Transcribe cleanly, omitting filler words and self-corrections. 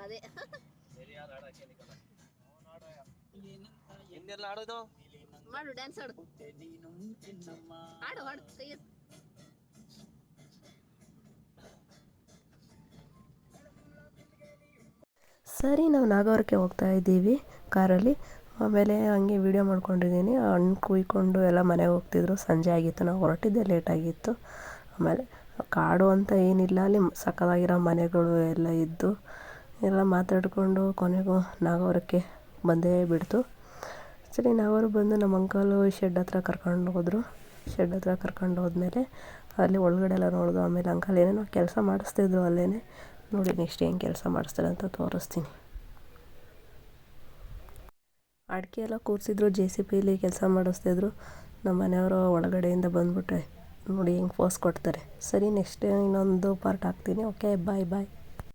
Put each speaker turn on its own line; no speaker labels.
ಅದೇ
ಇನ್ನೆಲ್ಲ ಆಡೋದು
ಮಾಡು ಡ್ಯಾನ್ಸ್ ಆಡು ಆಡು ಆಡು ಕೈ ಎತ್ತು.
ಸರಿ ನಾವು ನಾಗವರಕ್ಕೆ ಹೋಗ್ತಾ ಇದ್ದೀವಿ ಕಾರಲ್ಲಿ. ಆಮೇಲೆ ಹಂಗೆ ವೀಡಿಯೋ ಮಾಡ್ಕೊಂಡಿದ್ದೀನಿ. ಹಣ್ಣು ಕುಯ್ಕೊಂಡು ಎಲ್ಲ ಮನೆಗೆ ಹೋಗ್ತಿದ್ರು. ಸಂಜೆ ಆಗಿತ್ತು, ನಾವು ಹೊರಟಿದ್ದೆ ಲೇಟಾಗಿತ್ತು. ಆಮೇಲೆ ಕಾಡು ಅಂತ ಏನಿಲ್ಲ, ಅಲ್ಲಿ ಸಕ್ಕತ್ತಾಗಿರೋ ಮನೆಗಳು ಎಲ್ಲ ಇದ್ದು ಎಲ್ಲ ಮಾತಾಡಿಕೊಂಡು ಕೊನೆಗೂ ನಾಗವರಕ್ಕೆ ಬಂದೇ ಬಿಡ್ತು. ಸರಿ ನಾಗವರಕ್ಕೆ ಬಂದು ನಮ್ಮ ಅಂಕಲು ಶೆಡ್ ಹತ್ರ ಕರ್ಕೊಂಡು ಹೋದರು. ಶೆಡ್ ಹತ್ರ ಕರ್ಕೊಂಡು ಹೋದ್ಮೇಲೆ ಅಲ್ಲಿ ಒಳಗಡೆ ಎಲ್ಲ ನೋಡಿದ್ರು. ಆಮೇಲೆ ಅಂಕಲ್ ಏನೇನೋ ಕೆಲಸ ಮಾಡಿಸ್ತಿದ್ರು ಅಲ್ಲೇ. ನೋಡಿ ನೆಕ್ಸ್ಟ್ ಏನು ಕೆಲಸ ಮಾಡಿಸ್ತಾರೆ ಅಂತ ತೋರಿಸ್ತೀನಿ. ಅಡಿಕೆ ಎಲ್ಲ ಕೂರಿಸಿದ್ರು, JCBಲಿ ಕೆಲಸ ಮಾಡಿಸ್ತಿದ್ರು. ನಮ್ಮ ಮನೆಯವರು ಒಳಗಡೆಯಿಂದ ಬಂದ್ಬಿಟ್ಟೆ ನೋಡಿ ಹೆಂಗೆ ಫೋಸ್ ಕೊಡ್ತಾರೆ. ಸರಿ ನೆಕ್ಸ್ಟ್ ಇನ್ನೊಂದು ಪಾರ್ಟ್ ಹಾಕ್ತೀನಿ. ಓಕೆ, ಬಾಯ್ ಬಾಯ್.